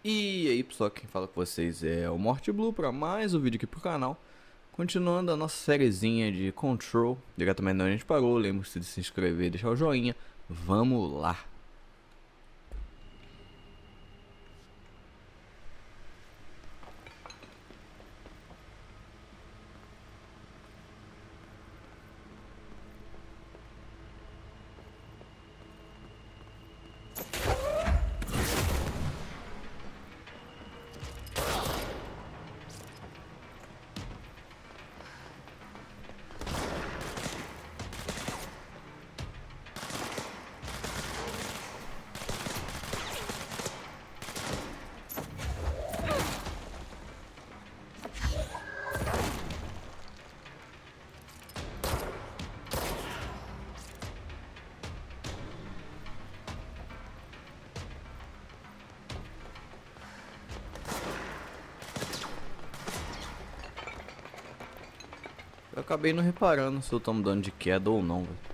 E aí pessoal, quem fala com vocês é o Morte Blue para mais um vídeo aqui pro canal. Continuando a nossa sériezinha de Control, diretamente onde a gente parou, lembre-se de se inscrever e deixar o joinha. Vamos lá! Eu acabei não reparando se eu tô mudando de queda ou não, velho.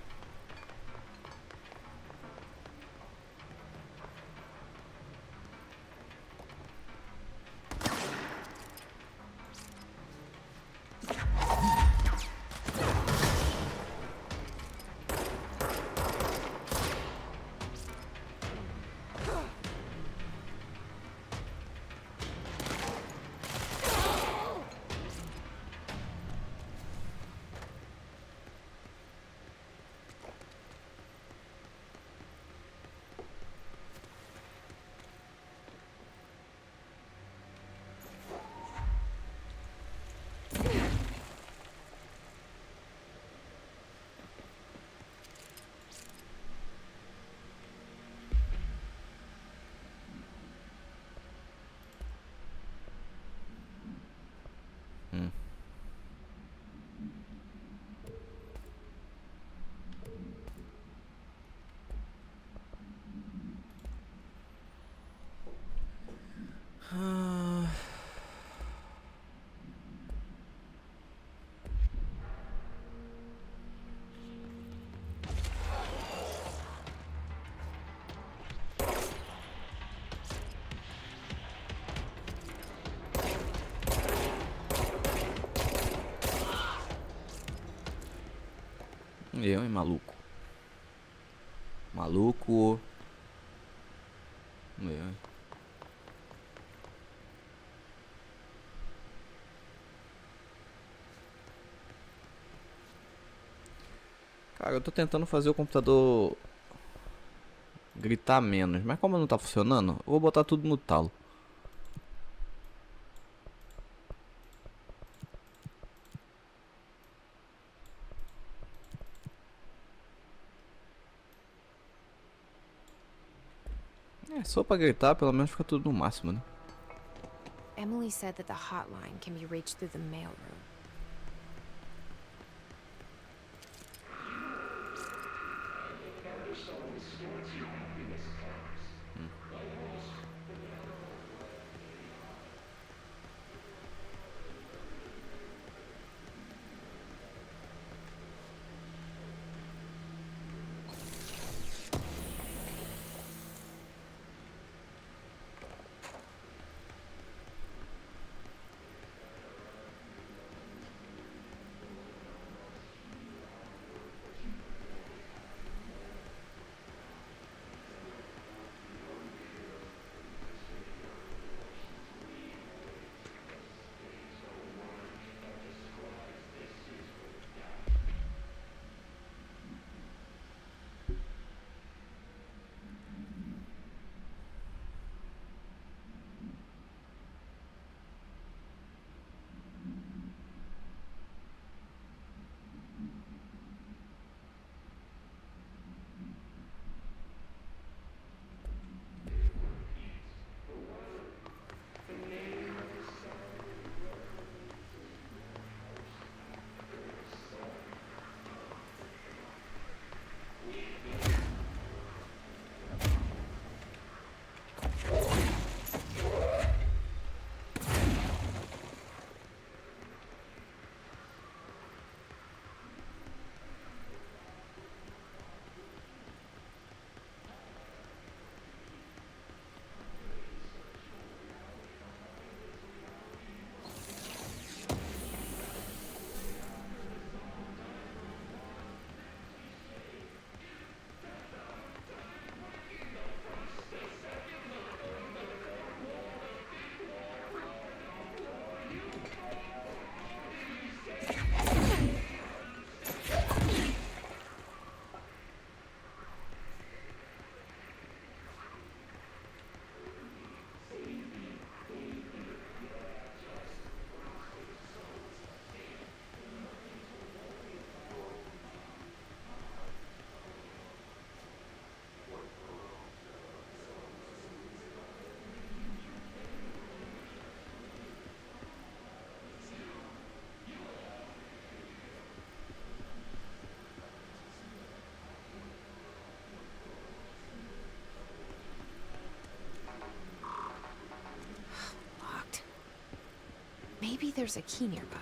Eu, hein, maluco. Maluco. Eu, hein. Cara, eu tô tentando fazer o computador gritar menos, mas como não tá funcionando, eu vou botar tudo no talo. É, só pra gritar, pelo menos fica tudo no máximo, né? Emily said that the hotline can be reached through the mailroom. Maybe there's a key nearby.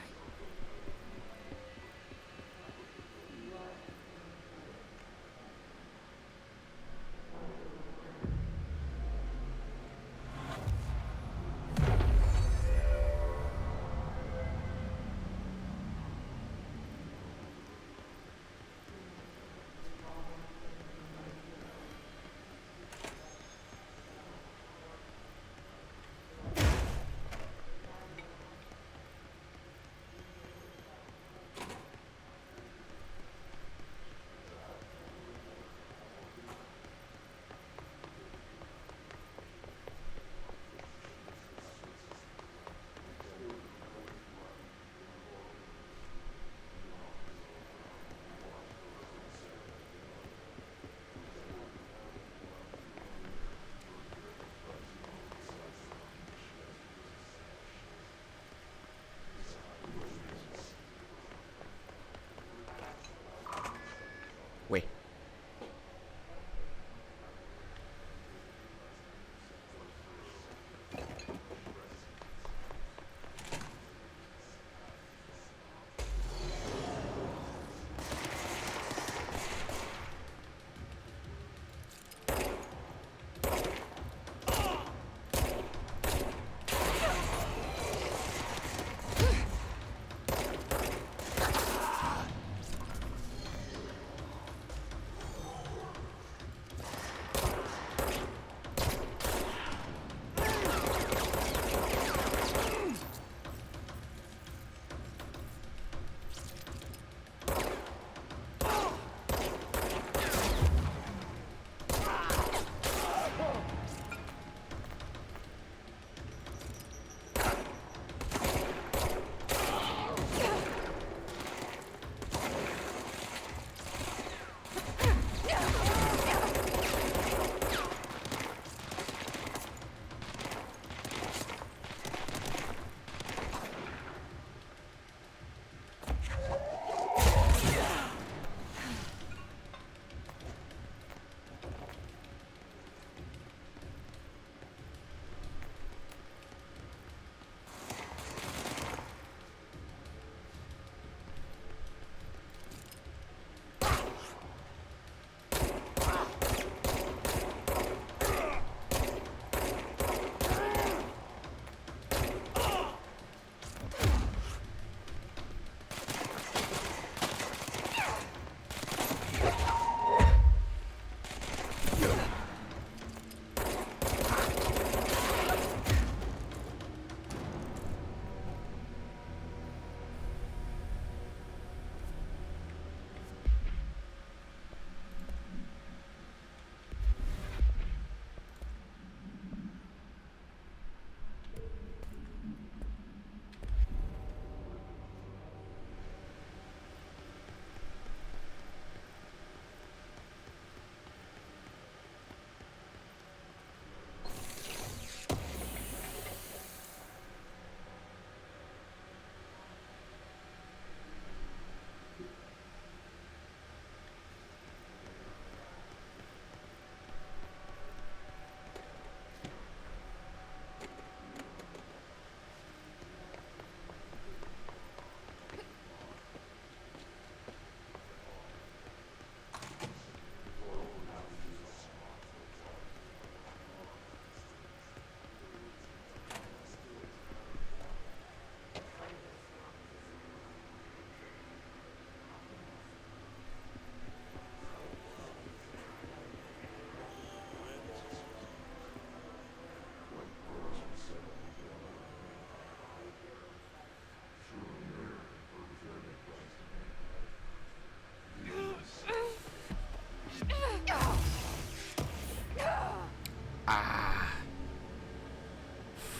Ué.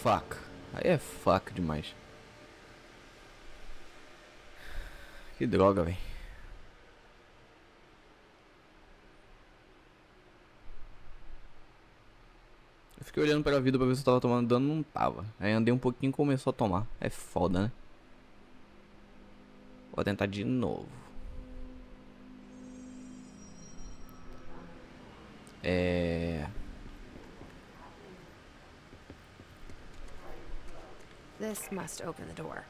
Fuck. Aí é fuck demais. Que droga, velho. Eu fiquei olhando pra vida pra ver se eu tava tomando dano, não tava. Aí andei um pouquinho e começou a tomar. É foda, né? Vou tentar de novo. This must open the door.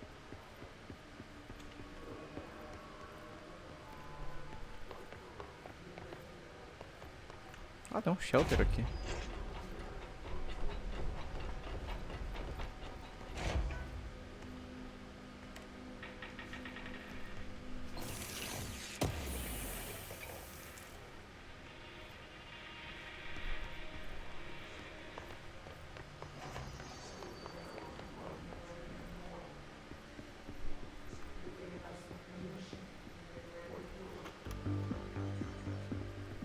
Ah, tem um shelter aqui.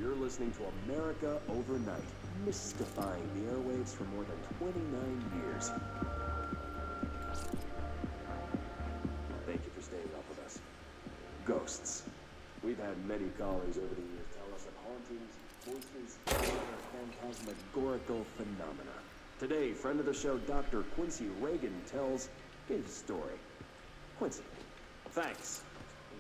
You're listening to America Overnight, mystifying the airwaves for more than 29 years. Thank you for staying up with us. Ghosts. We've had many callers over the years tell us of hauntings, voices, and other phantasmagorical phenomena. Today, friend of the show, Dr. Quincy Reagan, tells his story. Quincy, thanks.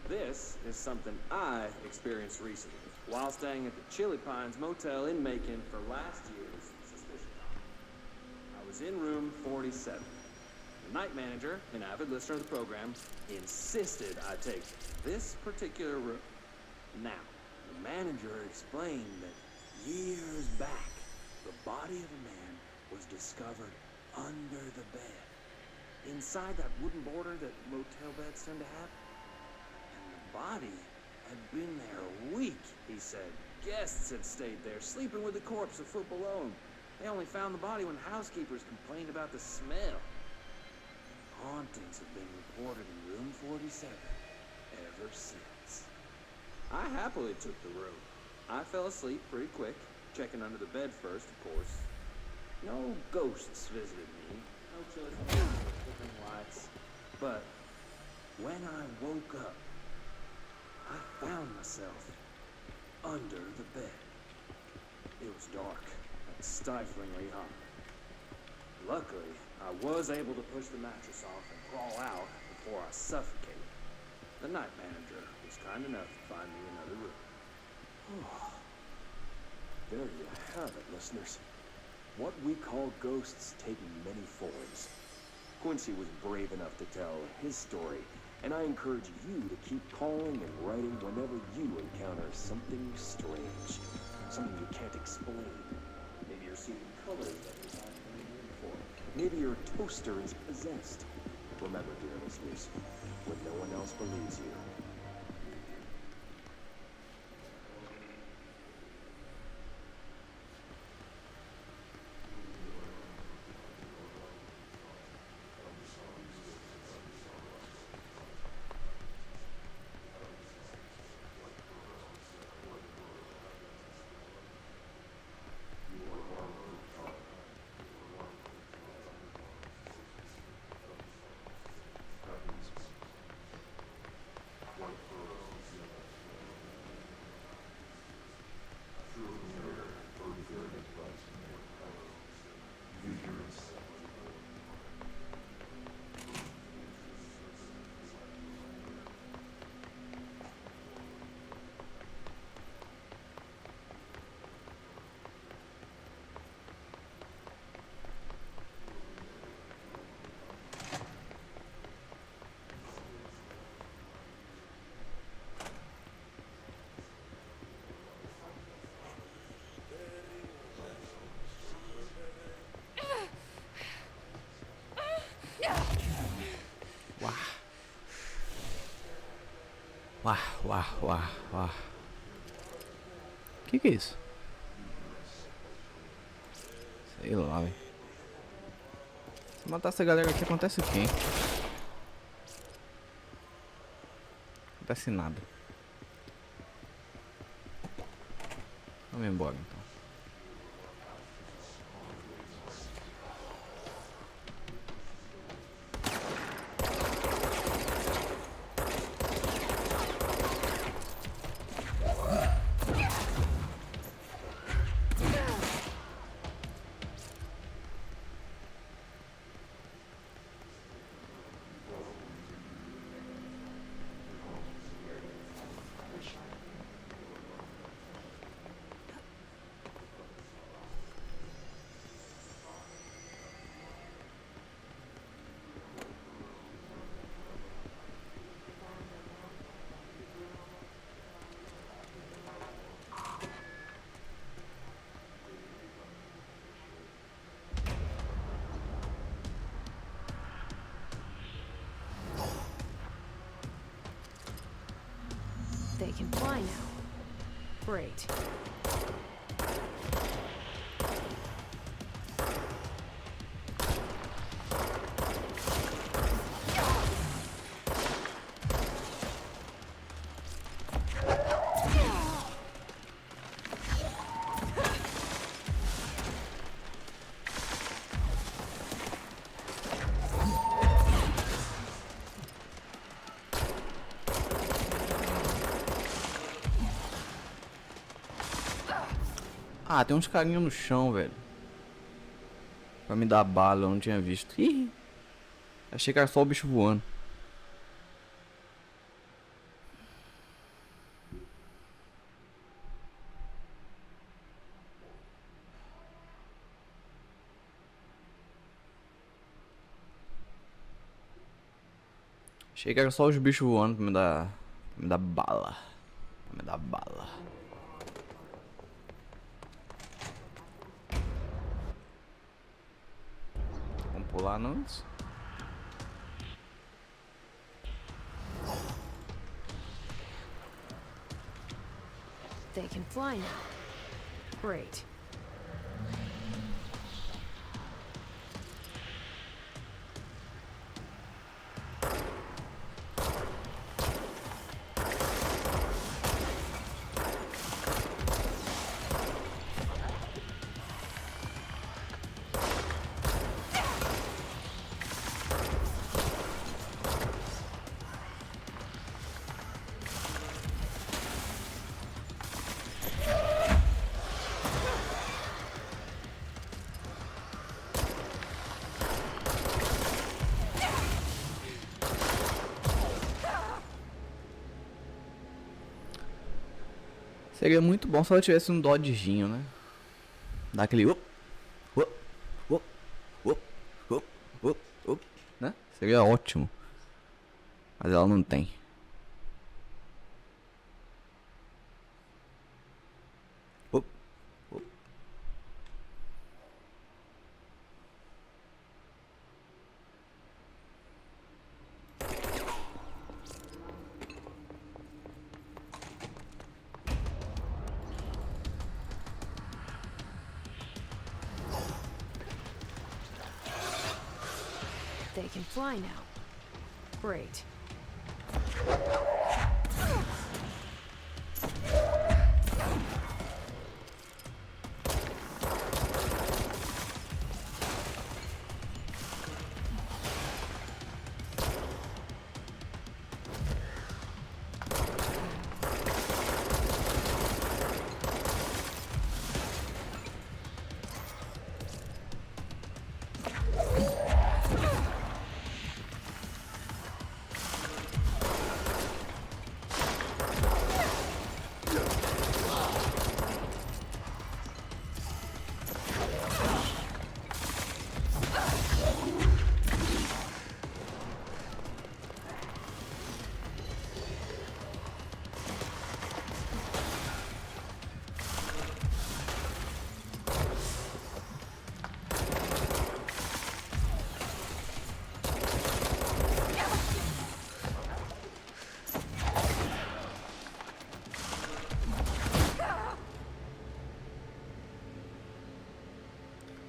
This is something I experienced recently while staying at the Chili Pines Motel in Macon for last year's Suspicion Hour. I was in room 47. The night manager, an avid listener of the program, insisted I take this particular room. Now, the manager explained that years back, the body of a man was discovered under the bed, inside that wooden border that motel beds tend to have. And the body had been there a week, he said. Guests had stayed there, sleeping with the corpse a foot below them. They only found the body when housekeepers complained about the smell. Hauntings have been reported in room 47 ever since. I happily took the room. I fell asleep pretty quick, checking under the bed first, of course. No ghosts visited me, no chilly flickering lights. But when I woke up, I found myself under the bed. It was dark and stiflingly hot. Luckily, I was able to push the mattress off and crawl out before I suffocated. The night manager was kind enough to find me another room. Oh, there you have it, listeners. What we call ghosts take many forms. Quincy was brave enough to tell his story, and I encourage you to keep calling and writing whenever you encounter something strange, something you can't explain. Maybe you're seeing colors that you're not familiar before. Maybe your toaster is possessed. Remember, dear listeners, when no one else believes you, Uau. Que é isso? Sei lá, velho. Se matar essa galera aqui, acontece o quê, hein? Acontece nada. Vamos embora então. can fly now. Great. Ah, tem uns carinhos no chão, velho. Pra me dar bala, eu não tinha visto. Ih, achei que era só o bicho voando. Achei que era só os bichos voando pra me dar bala. Pra me dar bala. Vamos pular antes. They can fly now. Great. Seria muito bom se ela tivesse um dodginho, né? Dá aquele up, up, up, up, up, up, up, né? Seria ótimo. Mas ela não tem. Up, up. They can fly now. Great.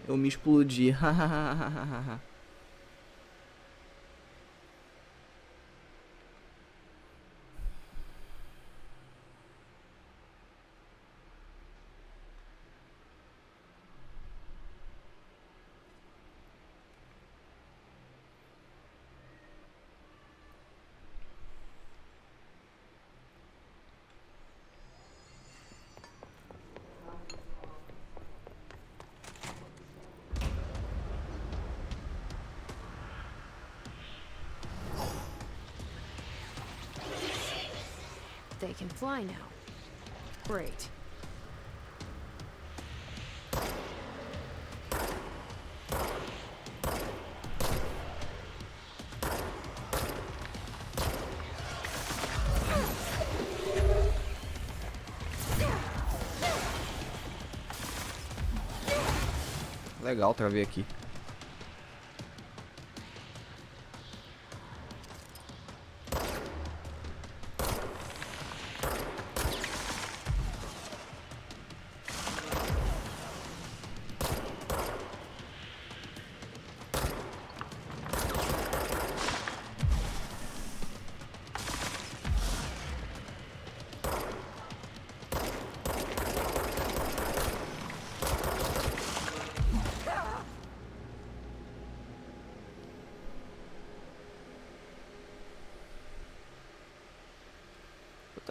Eu me explodi. They can fly now. Great. Legal, travei aqui.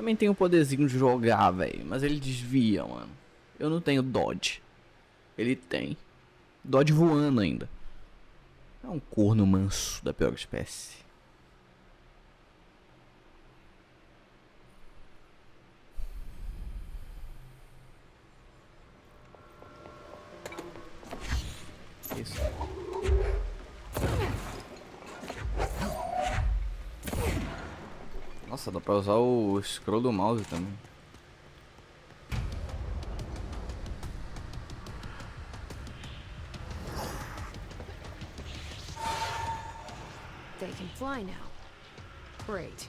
Também tem o poderzinho de jogar, velho. Mas ele desvia, mano. Eu não tenho dodge. Ele tem. Dodge voando ainda. É um corno manso da pior espécie. Isso. Nossa, dá pra usar o scroll do mouse também. They can fly now. Great.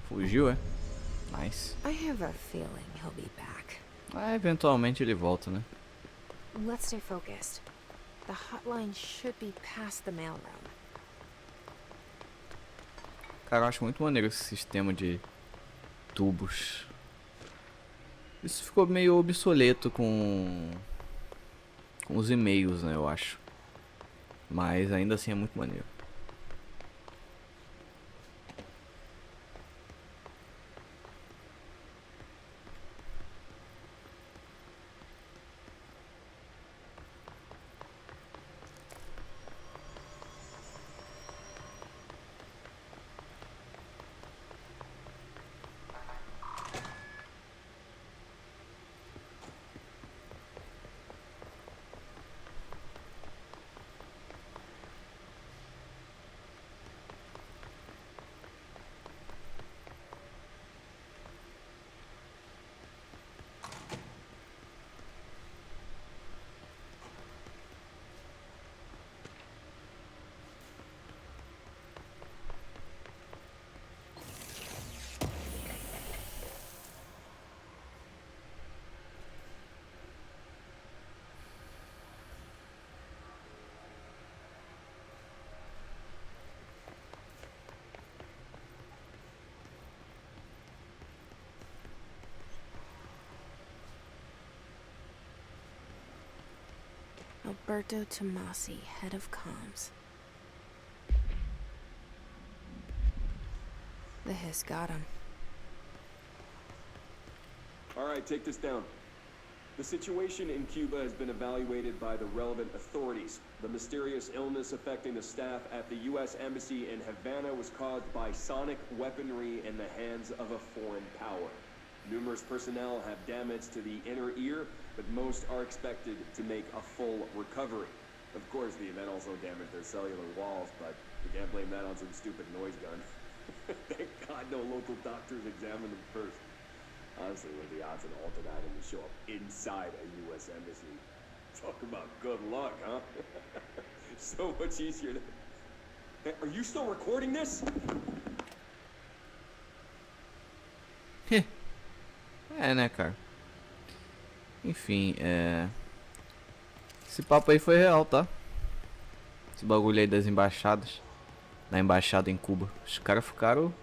Fugiu, é? Nice. I have a feeling he'll be back. Ah, eventualmente ele volta, né? Let's stay focused. The hotline should be past the mailroom. Cara, eu acho muito maneiro esse sistema de tubos. Isso ficou meio obsoleto com os e-mails, né, eu acho. Mas ainda assim é muito maneiro. Alberto Tomasi, head of comms. The hiss got him. All right, take this down. The situation in Cuba has been evaluated by the relevant authorities. The mysterious illness affecting the staff at the U.S. Embassy in Havana was caused by sonic weaponry in the hands of a foreign power. Numerous personnel have damage to the inner ear, but most are expected to make a full recovery. Of course, the event also damaged their cellular walls, but you can't blame that on some stupid noise gun. Thank God no local doctors examined them first. Honestly, what are the odds an alternate item to show up inside a U.S. embassy? Talk about good luck, huh? So much easier to... Hey, are you still recording this? É, né, cara? Enfim, esse papo aí foi real, tá? Esse bagulho aí das embaixadas. Da embaixada em Cuba. Os caras ficaram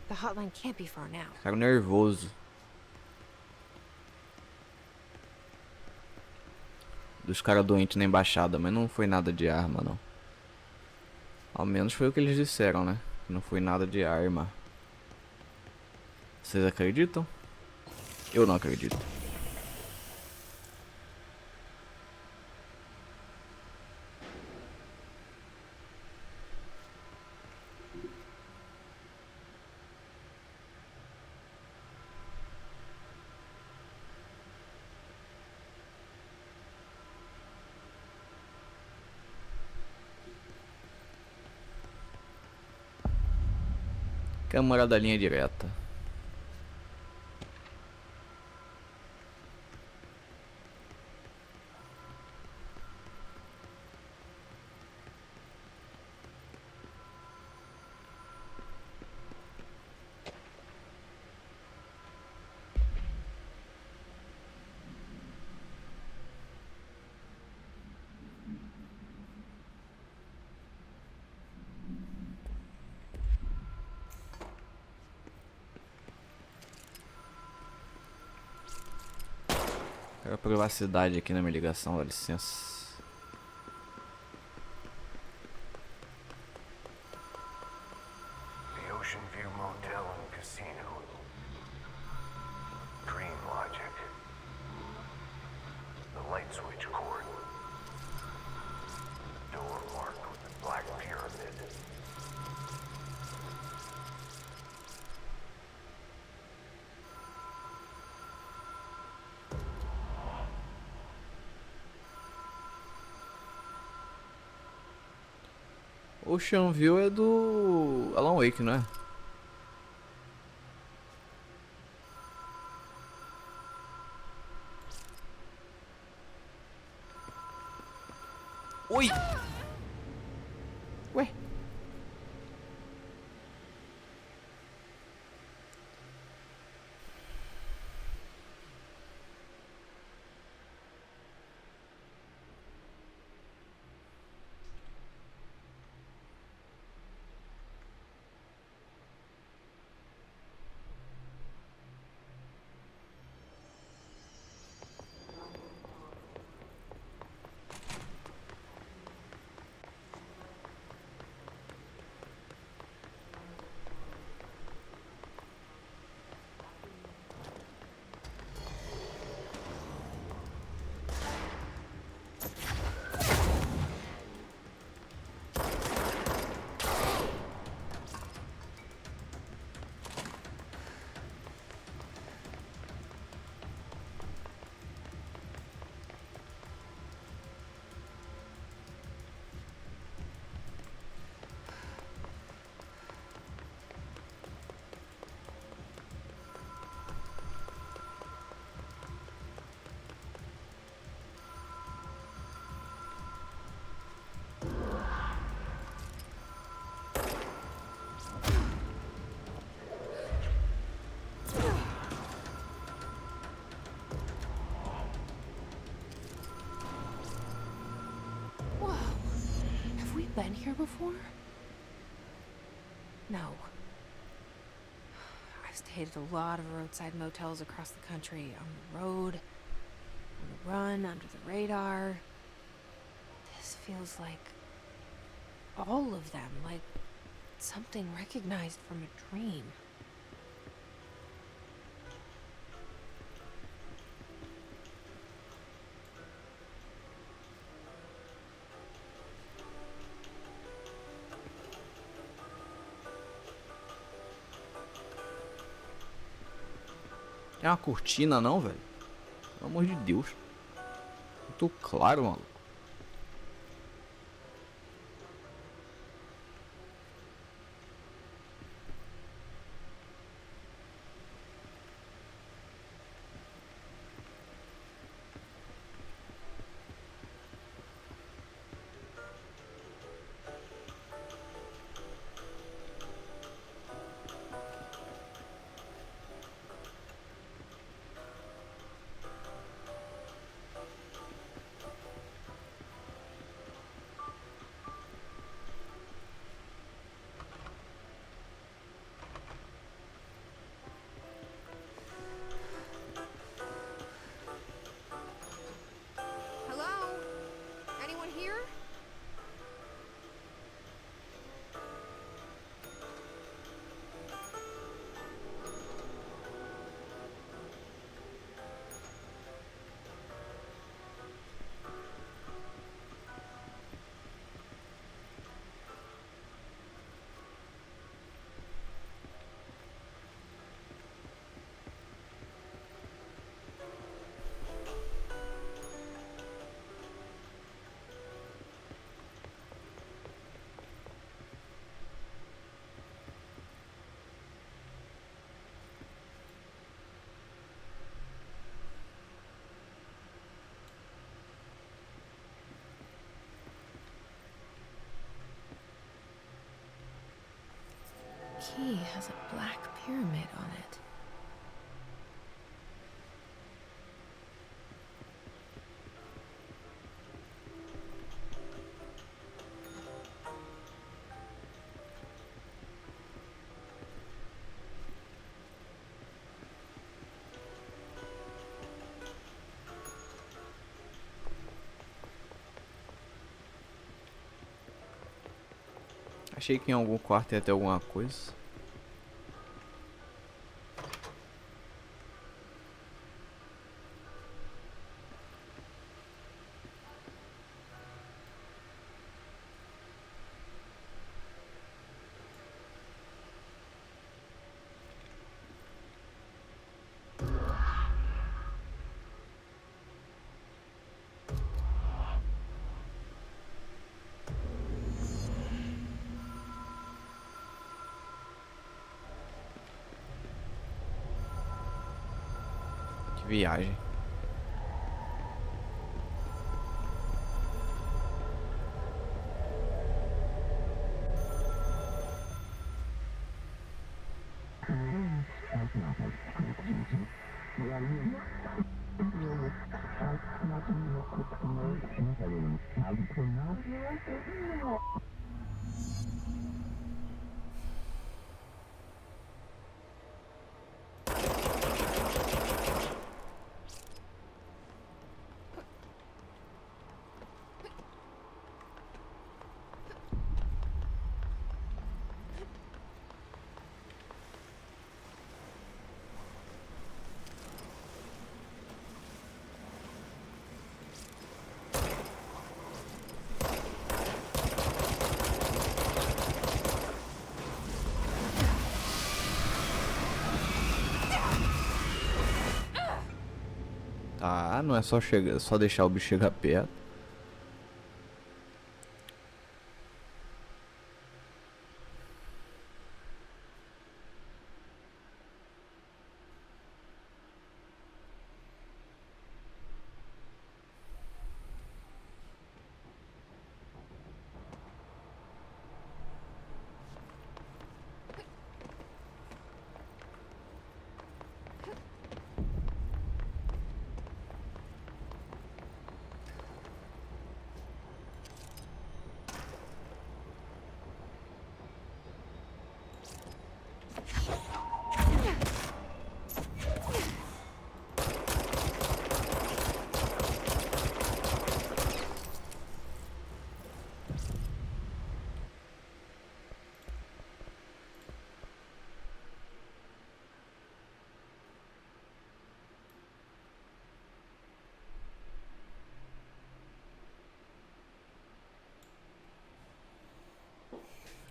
The hotline can't be far now. nervosos. dos caras doentes na embaixada, mas não foi nada de arma, não. Ao menos foi o que eles disseram, né? Não foi nada de arma. Vocês acreditam? Eu não acredito. Câmara da linha direta. Quero privacidade aqui na minha ligação, dá licença. The Ocean View Motel and Casino. Dream logic. The light switch cord. Door marked with the black pyramid. Ocean View é do Alan Wake, não é? Oi! Ué? Been here before? No. I've stayed at a lot of roadside motels across the country, on the road, on the run, under the radar. This feels like all of them, like something recognized from a dream. Tem uma cortina não, velho? Pelo amor de Deus. Muito claro, maluco. key has a black pyramid on it. Achei que em algum quarto ia ter alguma coisa. Que viagem. Tá, não é só chegar, só deixar o bicho chegar perto.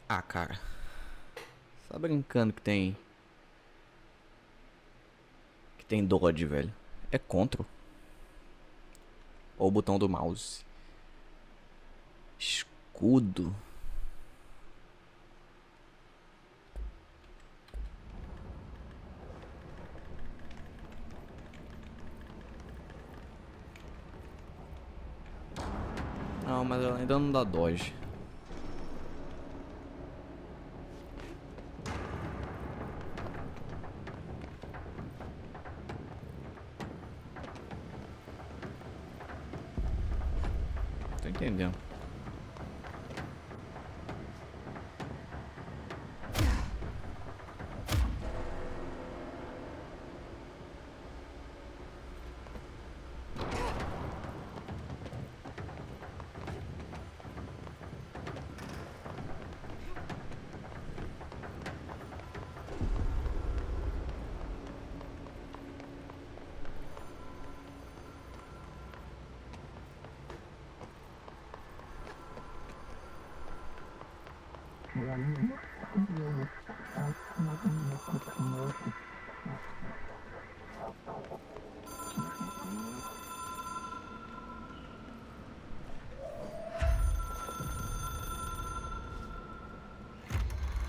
Ah, cara. Só brincando que tem. Que tem Dodge, velho. É Ctrl. Ou o botão do mouse. Escudo. Não, mas ela ainda não dá Dodge. Tô entendendo.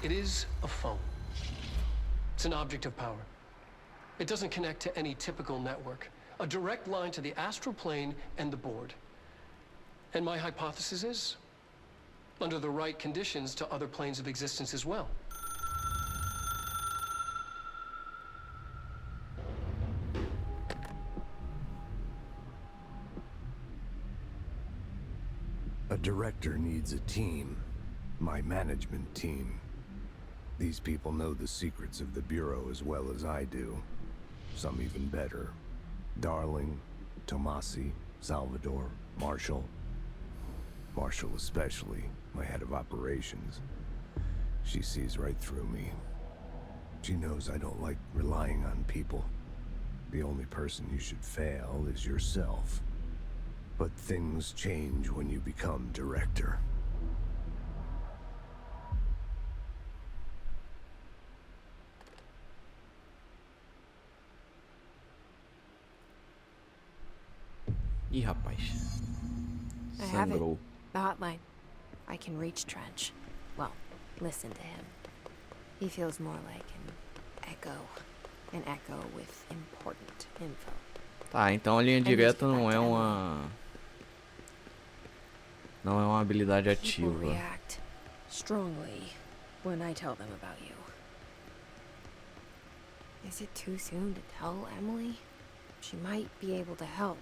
It is a phone. It's an object of power. It doesn't connect to any typical network. A direct line to the astral plane and the board. And my hypothesis is, under the right conditions, to other planes of existence as well. A director needs a team. My management team. These people know the secrets of the Bureau as well as I do. Some even better. Darling, Tomasi, Salvador, Marshall. Marshall especially, my head of operations. She sees right through me. She knows I don't like relying on people. The only person you should fail is yourself. But things change when you become director. Ih, rapaz. I have it. Sangrou. The hotline. I can reach Trench. Well, listen to him. He feels more like an echo. An echo with important info. Tá, então a linha direta não é uma habilidade People ativa. react strongly when I tell them about you. Is it too soon to tell Emily? She might be able to help.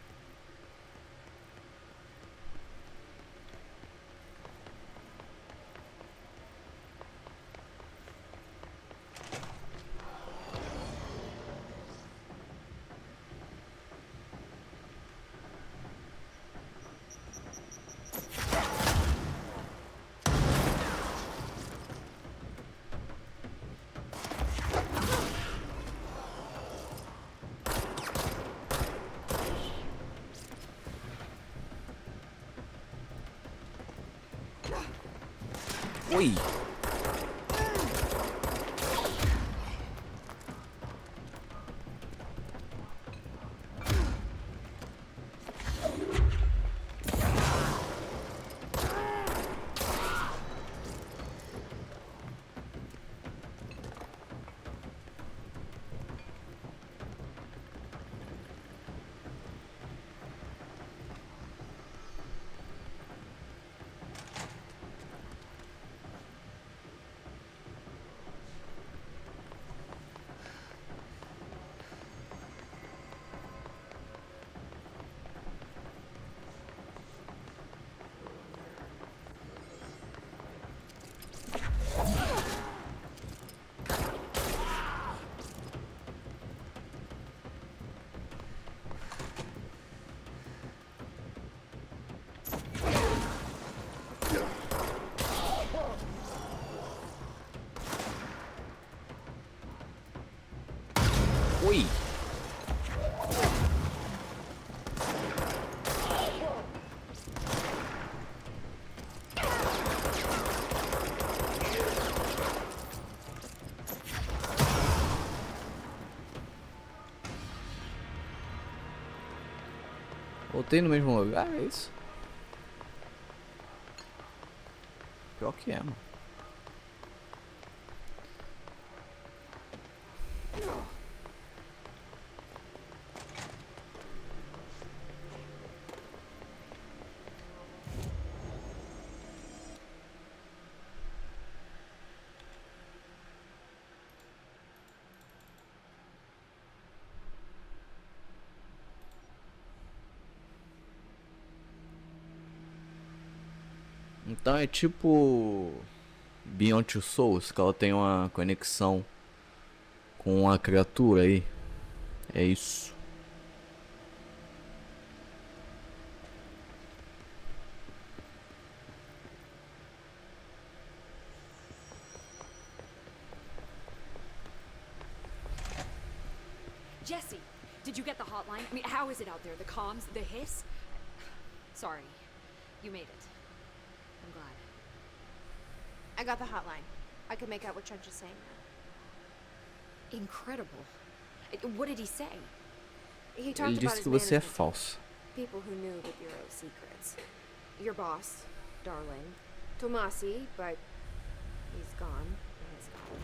Ui! Ui! Voltei no mesmo lugar, é isso? Pior que é, mano. Então é tipo Beyond Two Souls, que ela tem uma conexão com a criatura aí. É isso. Jesse, did you get the hotline? I mean, how is it out there? The comms, the hiss? Sorry, you made it. I'm glad. I got the hotline. I can make out what Trench is saying now. Incredible. What did he say? He Ele talked about disse his que você é management, falso. people who knew the Bureau's secrets. Your boss, Darling. Tomasi, but he's gone. He's gone.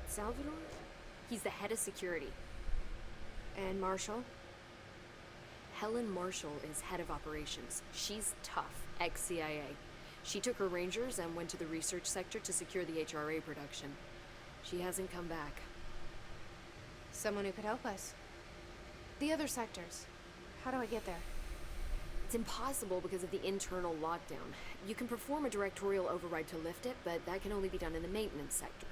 Salvador? He's the head of security. And Marshall? Helen Marshall is head of operations. She's tough, ex-CIA. She took her rangers and went to the research sector to secure the HRA production. She hasn't come back. Someone who could help us. The other sectors. How do I get there? It's It's impossible because of the internal lockdown. You can perform a directorial override to lift it, but that can only be done in the maintenance sector.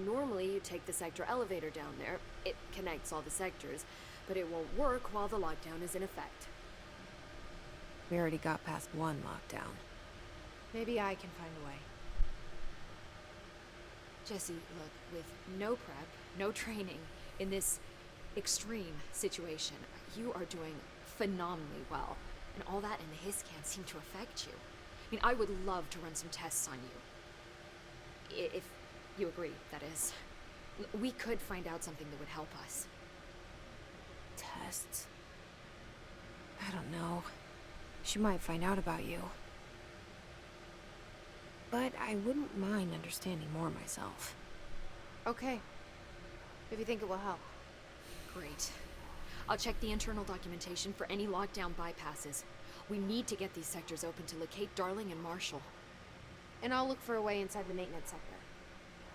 Normally, you take the sector elevator down there. It connects all the sectors, but it won't work while the lockdown is in effect. We already got past one lockdown. Maybe I can find a way. Jesse, look, with no prep, no training, in this extreme situation, you are doing phenomenally well. And all that and the hiss can't seem to affect you. I mean, I would love to run some tests on you. If you agree, that is. We could find out something that would help us. Tests? I don't know. She might find out about you. But I wouldn't mind understanding more myself. Okay. If you think it will help. Great. I'll check the internal documentation for any lockdown bypasses. We need to get these sectors open to locate Darling and Marshall. And I'll look for a way inside the maintenance sector.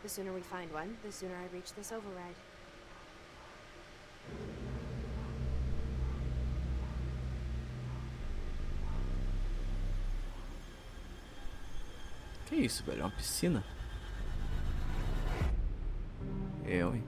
The sooner we find one, the sooner I reach this override. Que isso, velho? É uma piscina? Eu, hein?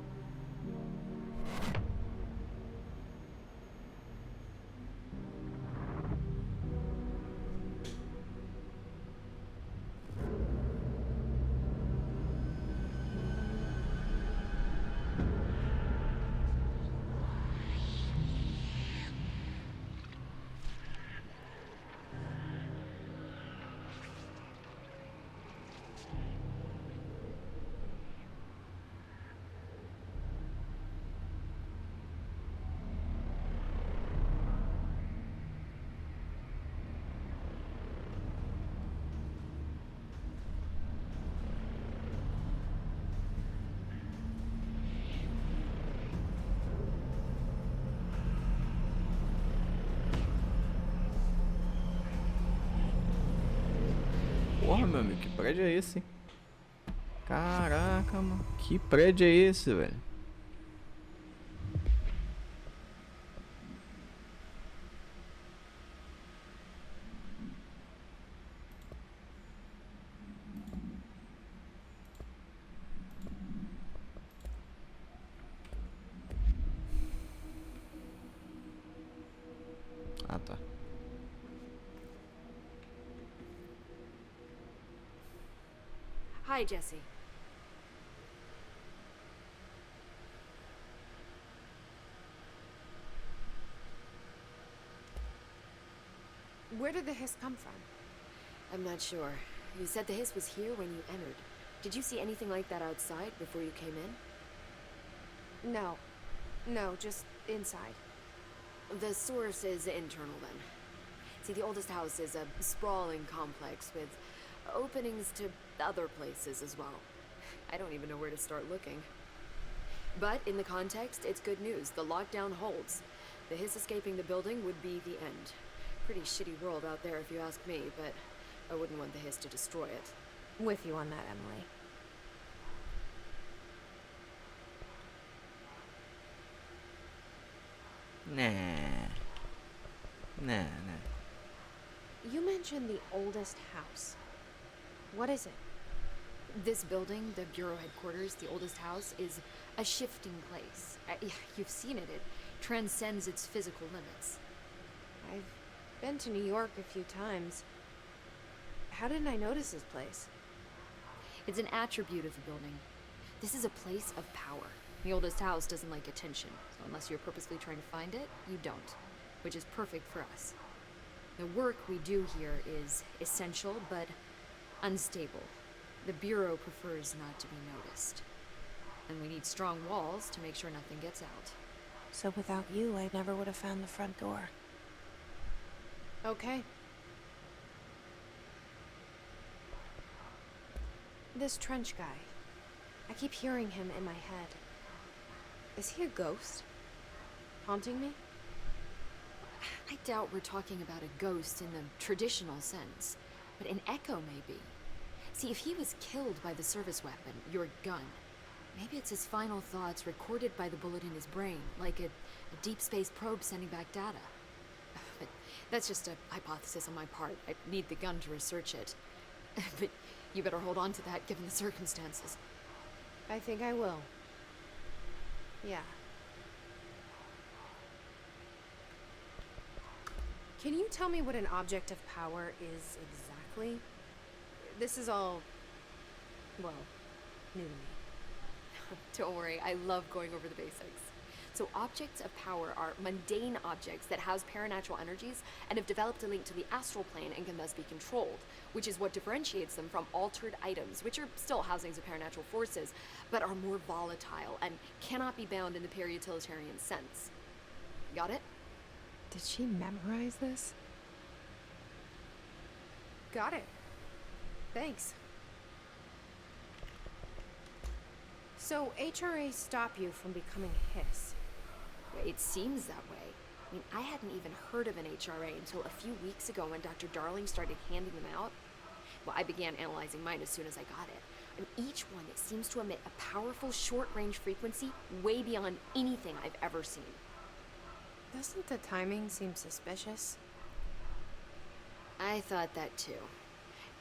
Porra, meu amigo, que prédio é esse, hein? Caraca, mano. Que prédio é esse, velho? Ah, tá. Hi, Jesse. Where did the hiss come from? I'm not sure. You said the hiss was here when you entered. Did you see anything like that outside before you came in? No. No, just inside. The source is internal, then. See, the oldest house is a sprawling complex with openings to other places as well. I don't even know where to start looking. But in the context, it's good news. The lockdown holds. The hiss escaping the building would be the end. Pretty shitty world out there if you ask me, but I wouldn't want the hiss to destroy it. With you on that, Emily. Nah. You mentioned the oldest house. What is it? This building, the Bureau headquarters, the oldest house, is a shifting place. You've seen it. It transcends its physical limits. I've been to New York a few times. How didn't I notice this place? It's an attribute of the building. This is a place of power. The oldest house doesn't like attention, so unless you're purposely trying to find it, you don't. Which is perfect for us. The work we do here is essential, but unstable. The Bureau prefers not to be noticed. And we need strong walls to make sure nothing gets out. So without you, I never would have found the front door. Okay. This Trench guy. I keep hearing him in my head. Is he a ghost? Haunting me? I doubt we're talking about a ghost in the traditional sense, but an echo maybe. See, if he was killed by the service weapon, your gun, maybe it's his final thoughts recorded by the bullet in his brain, like a deep space probe sending back data. But That's just a hypothesis on my part. I need the gun to research it. But you better hold on to that given the circumstances. I think I will. Yeah. Can you tell me what an object of power is exactly? This is all, well, new to me. Don't worry, I love going over the basics. So objects of power are mundane objects that house paranatural energies and have developed a link to the astral plane and can thus be controlled, which is what differentiates them from altered items, which are still housings of paranatural forces, but are more volatile and cannot be bound in the peri-utilitarian sense. Got it? Did she memorize this? Got it. Thanks. So HRA stop you from becoming a hiss? It seems that way. I mean, I hadn't even heard of an HRA until a few weeks ago when Dr. Darling started handing them out. Well, I began analyzing mine as soon as I got it. And each one, it seems to emit a powerful short-range frequency way beyond anything I've ever seen. Doesn't the timing seem suspicious? I thought that too.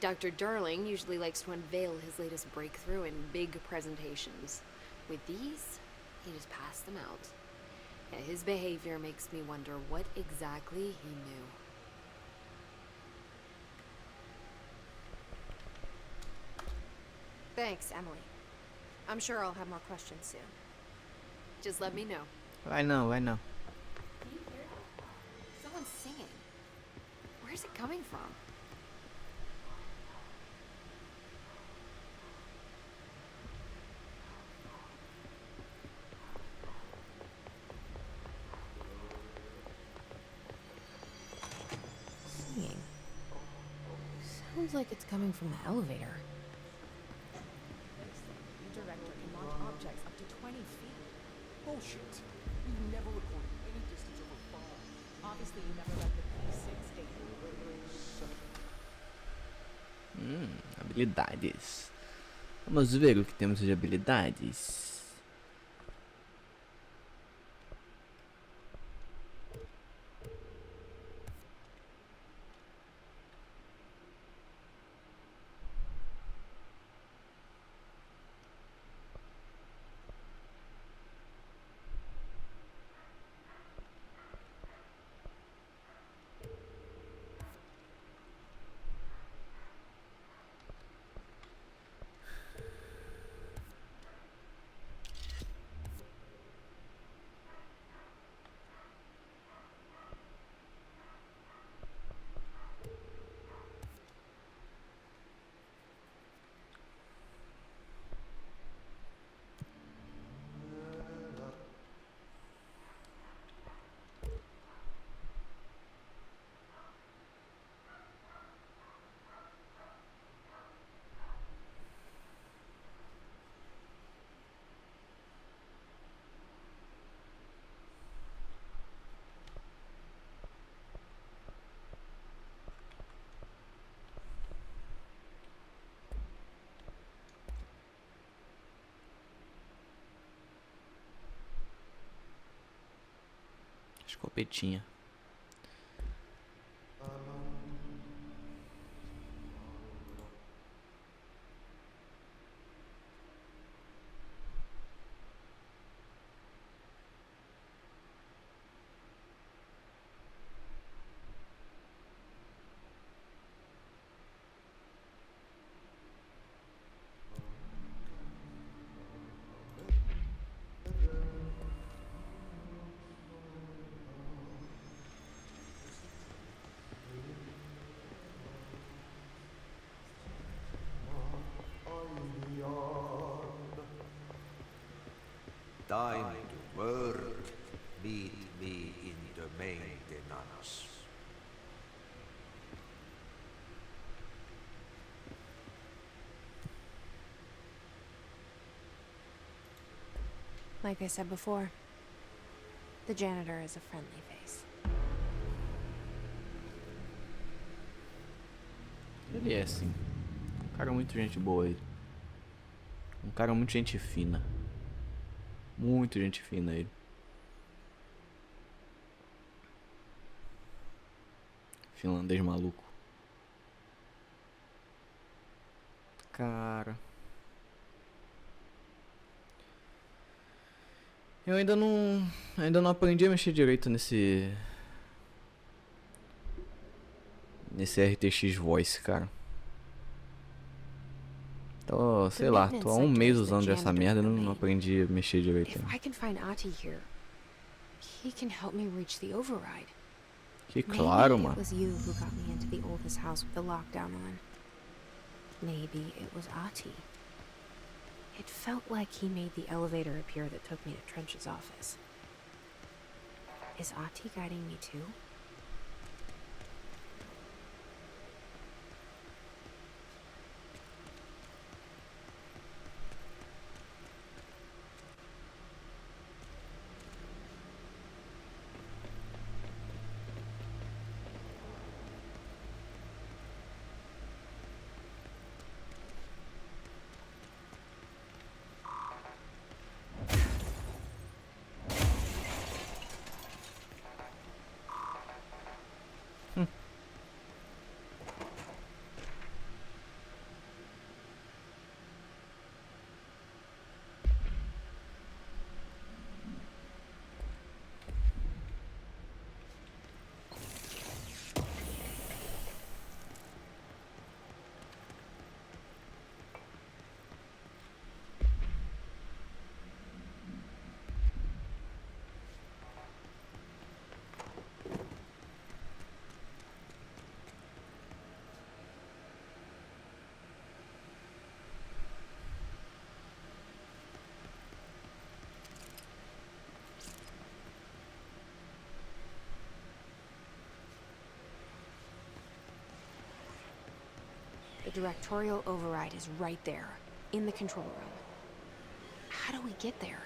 Dr. Darling usually likes to unveil his latest breakthrough in big presentations. With these, he just passed them out. Yeah, his behavior makes me wonder what exactly he knew. Thanks, Emily. I'm sure I'll have more questions soon. Just let me know. I know. Can you hear that? Someone's singing. Where's it coming from? Singing. Sounds like it's coming from the elevator. The director can launch objects up to 20 feet. Bullshit. You've never recorded any distance over 5. Obviously, you never let the P6 date. Habilidades. Vamos ver o que temos de habilidades. Escopetinha. Time to work. Meet me in the maintenance. Like I said before, the janitor is a friendly face. Ele é assim. Um cara muito gente boa ele. Um cara muito gente fina. Muito gente fina ele. finlandês maluco. Cara. Eu ainda não aprendi a mexer direito nesse RTX Voice, cara. Tô, sei lá, tô há um mês usando essa merda e não aprendi a mexer direito If ainda. I can find Ahti here, he can help me reach the override. Que claro, Maybe it mano. was you who got me into the oldest house with the lockdown on. Maybe it was Ahti. It felt like he made the elevator appear that took me to Trench's office. Is Ahti guiding me too? The directorial override is right there, in the control room. How do we get there?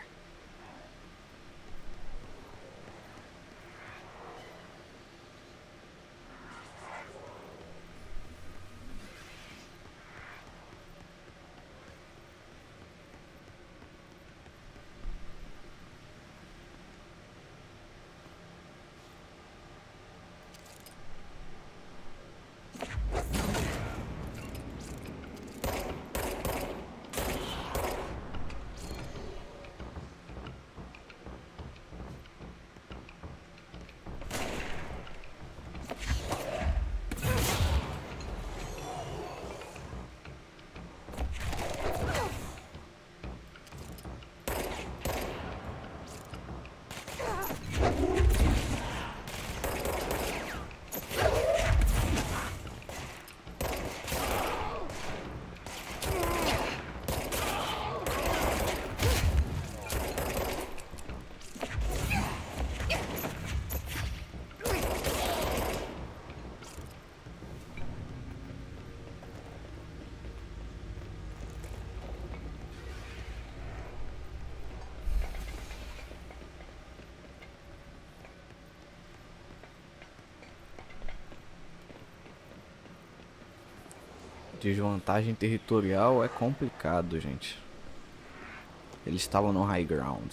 Desvantagem territorial é complicado, gente. Eles estavam no high ground.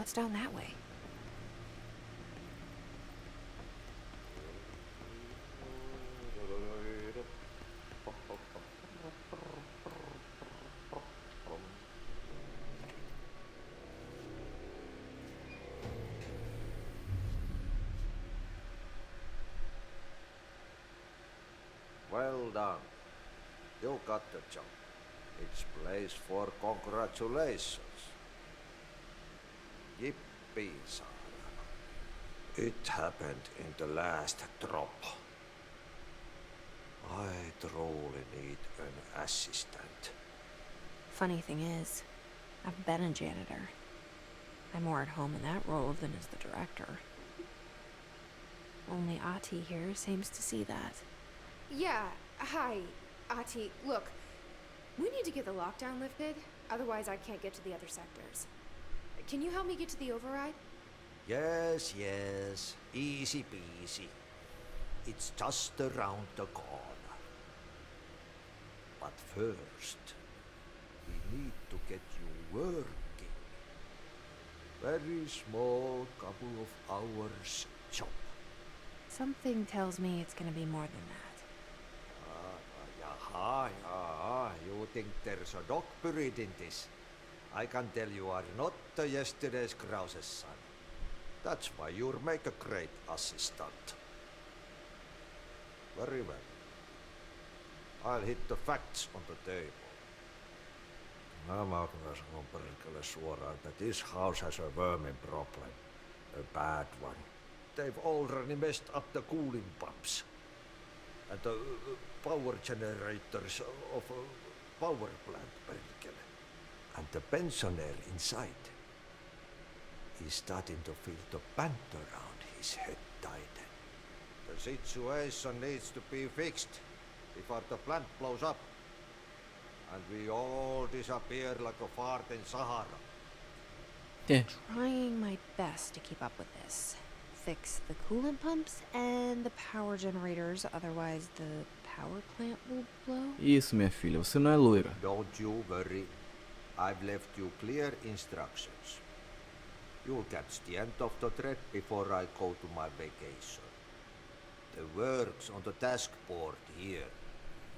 What's down that way? Well done. You got the job. It's place for congratulations. Yippee, Sarah. It happened in the last drop. I truly need an assistant. Funny thing is, I've been a janitor. I'm more at home in that role than as the director. Only Ati here seems to see that. Yeah, hi, Ati. Look, we need to get the lockdown lifted, otherwise I can't get to the other sectors. Can you help me get to the override? Yes, yes. Easy peasy. It's just around the corner. But first, we need to get you working. Very small, couple of hours job. Something tells me it's gonna be more than that. Yaha, you think there's a dog buried in this? I can tell you are not yesterday's Krause's son. That's why you'll make a great assistant. Very well. I'll hit the facts on the table. Mä kyllä sanon perkele suoraan, that this house has a vermin problem. A bad one. They've already messed up the cooling pumps. And the power generators of a power plant, perkele. And the pensioner inside is starting to feel the band around his head tighten. The situation needs to be fixed before the plant blows up. And we all disappear like a fart in Sahara. Yeah. Trying my best to keep up with this. Fix the coolant pumps and the power generators, otherwise the power plant will blow. Isso, minha filha, você não é loira. Don't you worry. I've left you clear instructions. You'll catch the end of the thread before I go to my vacation. The work's on the task board here.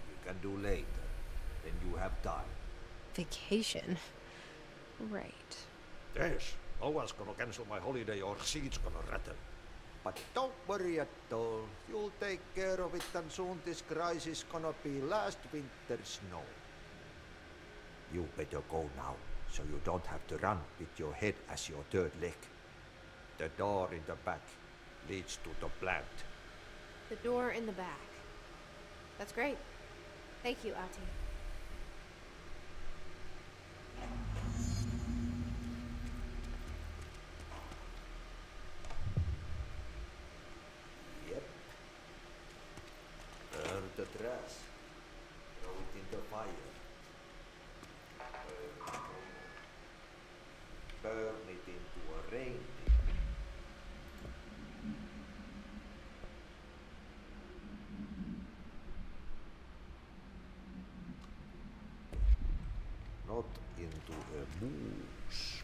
You can do later, when you have time. Vacation? Right. Yes, no one's gonna cancel my holiday or seat's gonna rattle. But don't worry at all. You'll take care of it and soon this crisis gonna be last winter's snow. You better go now, so you don't have to run with your head as your third leg. The door in the back leads to the plant. The door in the back. That's great. Thank you, Ati. Yep. Burn the trash. Throw it in the fire. Burn it into a rain. Not into a moose.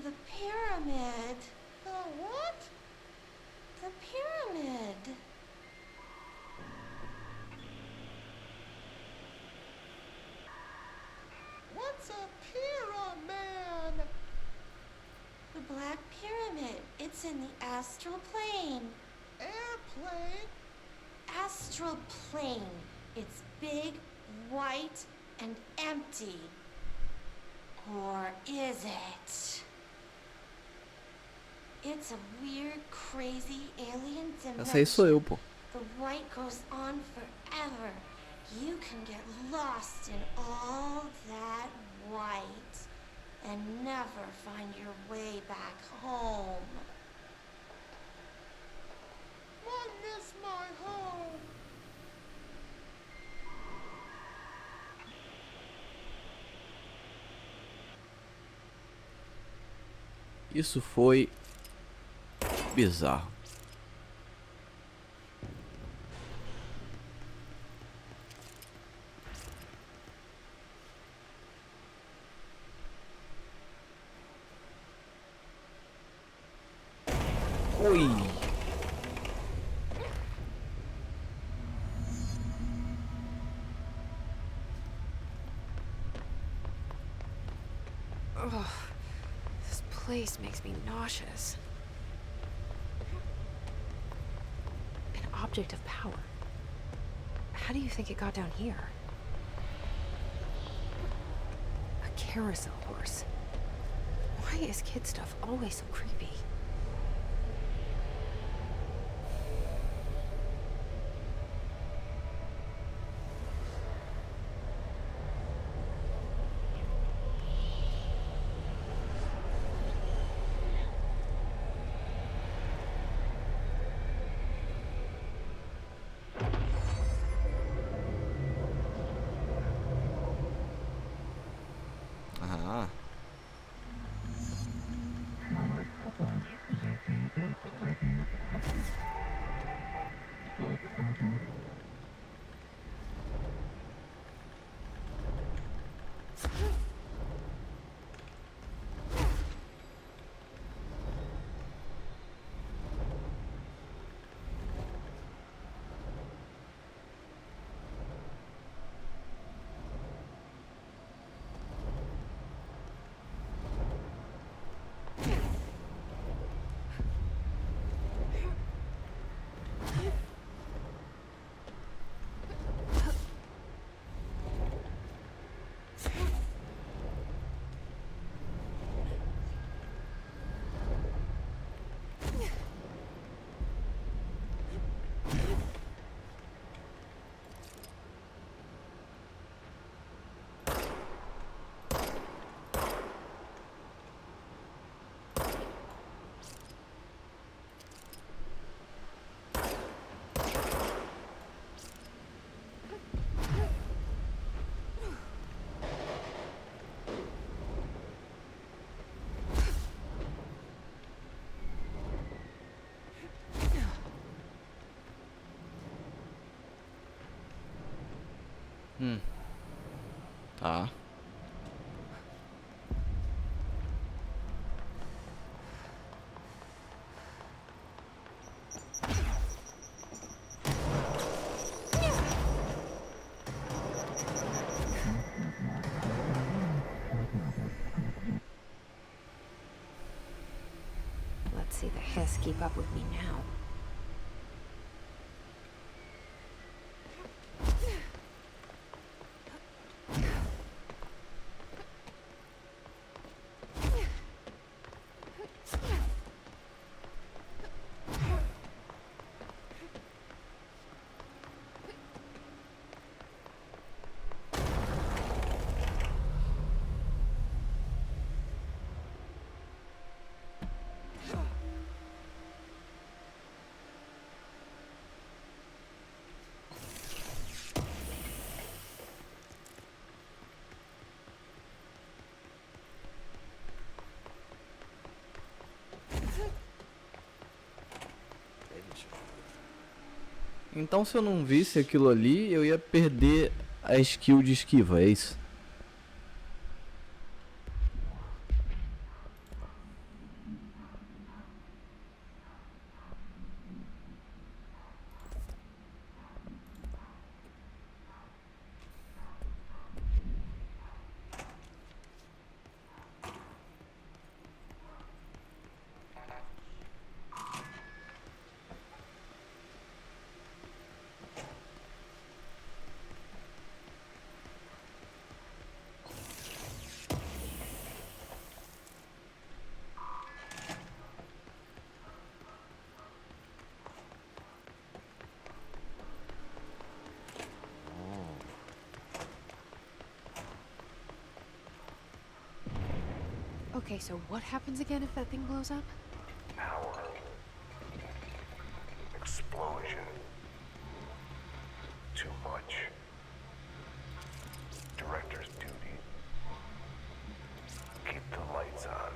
The pyramid. The what? The pyramid. What's a pyramid? The Black Pyramid. It's in the astral plane. Airplane? Astral plane. It's big, white, and empty. Or is it? It's a weird, crazy alien Essa aí sou dimension. eu, pô. The white goes on forever. You can get lost in all that white and never find your way back home. I miss my home. Isso foi bizarro. Ui. Ugh. This place makes me nauseous. An object of power. How do you think it got down here? A carousel horse. Why is kid stuff always so creepy? Ah. Tá. Let's see the hiss keep up with me now. Então se eu não visse aquilo ali, eu ia perder a skill de esquiva, é isso? Okay, so what happens again if that thing blows up? Power. Explosion. Too much. Director's duty. Keep the lights on.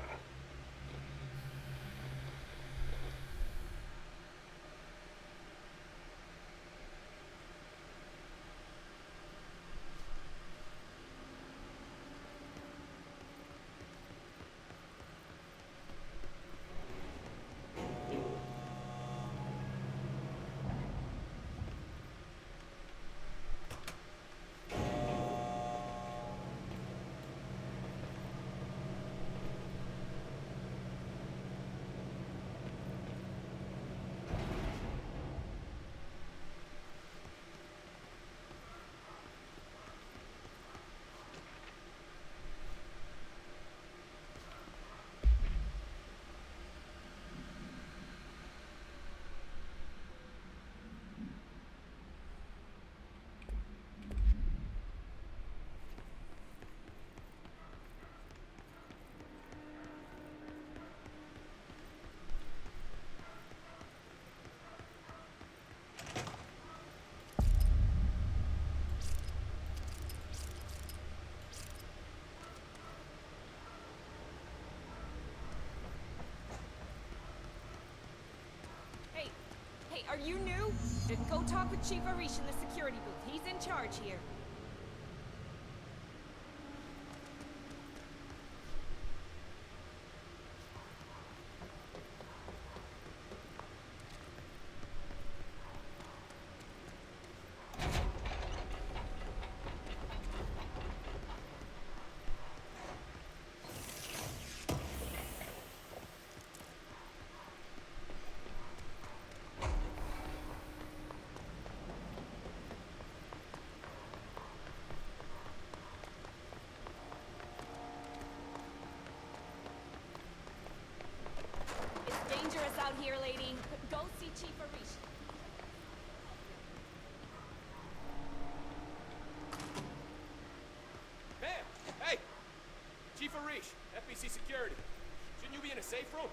Hey, are you new? Then go talk with Chief Arish in the security booth. He's in charge here. It's dangerous out here, lady. Go see Chief Arish. Ma'am! Hey! Chief Arish, FBC Security. Shouldn't you be in a safe room?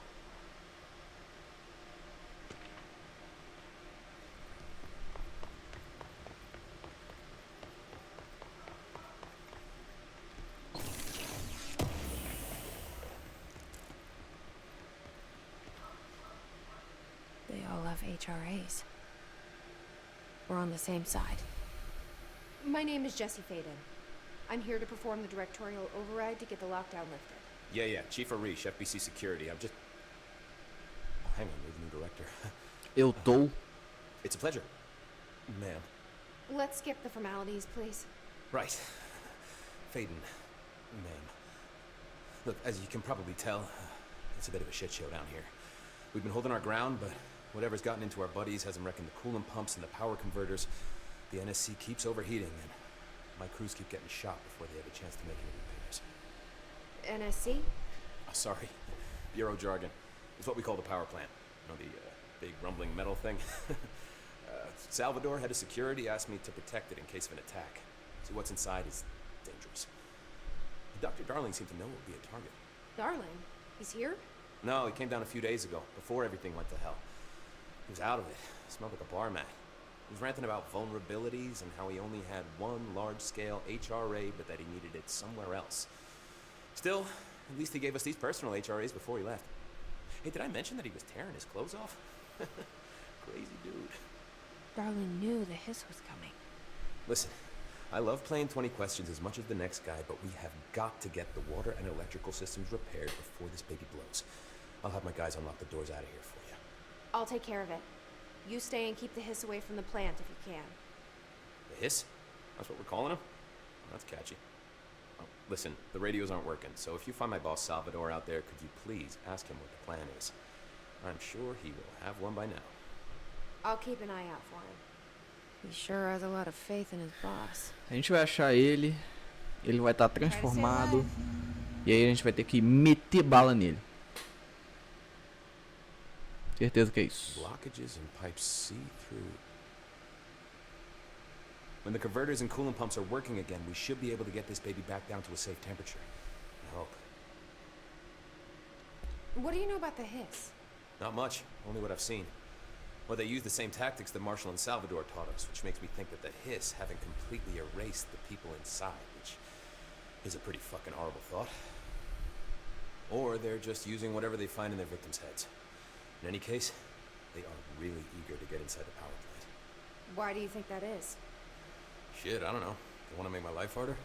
They all have HRAs. We're on the same side. My name is Jesse Faden. I'm here to perform the directorial override to get the lockdown lifted. Yeah, Chief Arish, FBC Security. I'm just... Oh, hang on, you're the new director. Eu tô. It's a pleasure. Ma'am. Let's skip the formalities, please. Right. Faden. Ma'am. Look, as you can probably tell, it's a bit of a shit show down here. We've been holding our ground, but whatever's gotten into our buddies has them wrecking the coolant pumps and the power converters. The NSC keeps overheating, and my crews keep getting shot before they have a chance to make any repairs. NSC? Oh, sorry. Bureau jargon. It's what we call the power plant. You know, the big rumbling metal thing? Salvador, head of security, asked me to protect it in case of an attack. See, what's inside is dangerous. Dr. Darling seemed to know it would be a target. Darling? He's here? No, he came down a few days ago, before everything went to hell. He was out of it. Smelled like a bar mat. He was ranting about vulnerabilities and how he only had one large-scale HRA, but that he needed it somewhere else. Still, at least he gave us these personal HRAs before he left. Hey, did I mention that he was tearing his clothes off? Crazy dude. Darling knew the hiss was coming. Listen, I love playing 20 questions as much as the next guy, but we have got to get the water and electrical systems repaired before this baby blows. I'll have my guys unlock the doors out of here for you. I'll take care of it. You stay and keep the hiss away from the plant if you can. The hiss? That's what we're calling him? That's catchy. Oh, listen, the radios aren't working, so if you find my boss Salvador out there, could you please ask him what the plan is? I'm sure he will have one by now. I'll keep an eye out for him. He sure has a lot of faith in his boss. A gente vai achar ele, ele vai estar transformado, e aí a gente vai ter que meter bala nele. Certeza que é isso. Blockages and pipes see through. When the converters and coolant pumps are working again, we should be able to get this baby back down to a safe temperature. I hope. What do you know about the hiss? Not much, only what I've seen. Well, they use the same tactics that Marshall and Salvador taught us, which makes me think that the hiss haven't completely erased the people inside, which is a pretty fucking horrible thought. Or they're just using whatever they find in their victims' heads. In any case, they are really eager to get inside the power plant. Why do you think that is? Shit, I don't know. They want to make my life harder?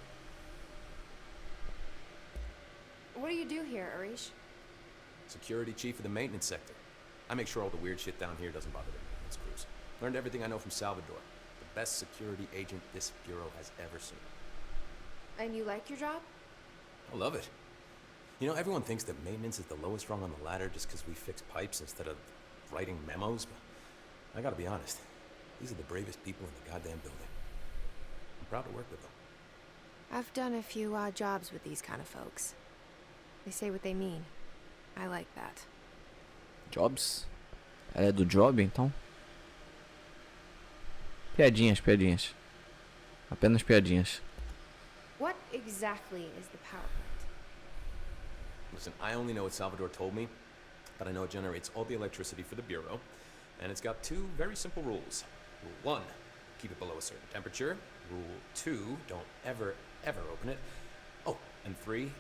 What do you do here, Arish? Security chief of the maintenance sector. I make sure all the weird shit down here doesn't bother the maintenance crews. Learned everything I know from Salvador. The best security agent this bureau has ever seen. And you like your job? I love it. You know, everyone thinks that maintenance is the lowest rung on the ladder just because we fix pipes instead of writing memos, but I gotta be honest. These are the bravest people in the goddamn building. I'm proud to work with them. I've done a few odd jobs with these kind of folks. They say what they mean. I like that. Jobs? Ela é do job, então? Piadinhas, piadinhas. Apenas piadinhas. What exactly is the power plant? Listen, I only know what Salvador told me, but I know it generates all the electricity for the Bureau, and it's got two very simple rules. Rule 1, keep it below a certain temperature. Rule 2, don't ever, ever open it. Oh, and 3,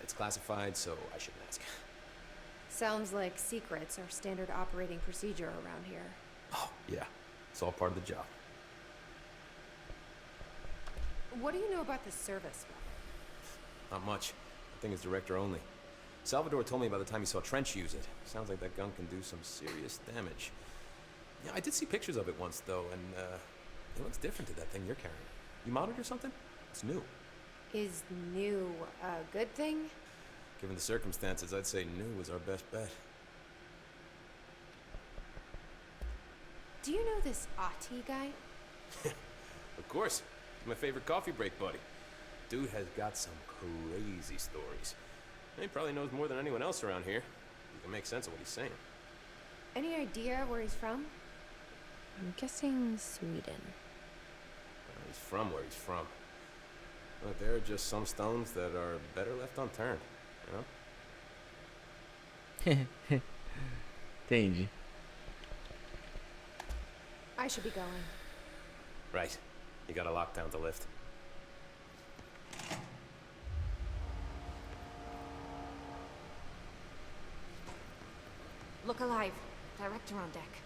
it's classified, so I shouldn't ask. Sounds like secrets are standard operating procedure around here. Oh, yeah. It's all part of the job. What do you know about the service weapon? Not much. The thing is director only. Salvador told me by the time he saw Trench use it. Sounds like that gun can do some serious damage. Yeah, I did see pictures of it once, though, and it looks different to that thing you're carrying. You modded or something? It's new. Is new a good thing? Given the circumstances, I'd say new was our best bet. Do you know this Ati guy? Of course. He's my favorite coffee break buddy. Dude has got some crazy stories. And he probably knows more than anyone else around here. You can make sense of what he's saying. Any idea where he's from? I'm guessing Sweden. He's from where he's from. But there are just some stones that are better left unturned, you know? Entendi. I should be going. Right. You got a lockdown to lift. Look alive. Director on deck.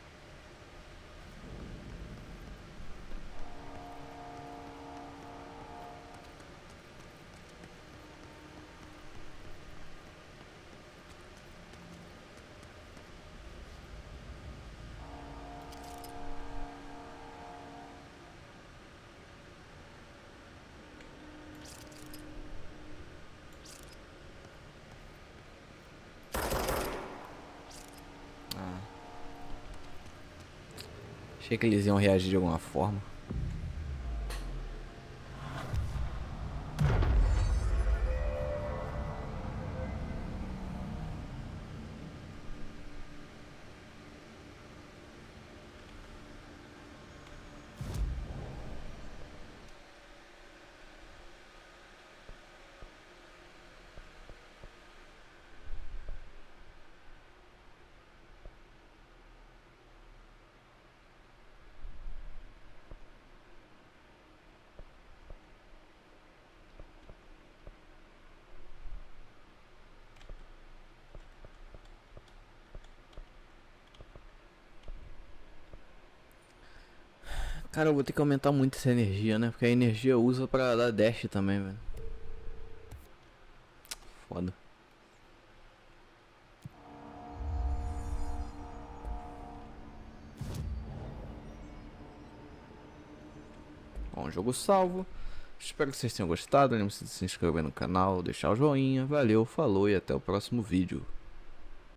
Achei que eles iam reagir de alguma forma. Cara, eu vou ter que aumentar muito essa energia, né? Porque a energia usa pra dar dash também, velho. Foda. Bom, jogo salvo. Espero que vocês tenham gostado. Lembre-se de se inscrever no canal, deixar o joinha. Valeu, falou e até o próximo vídeo.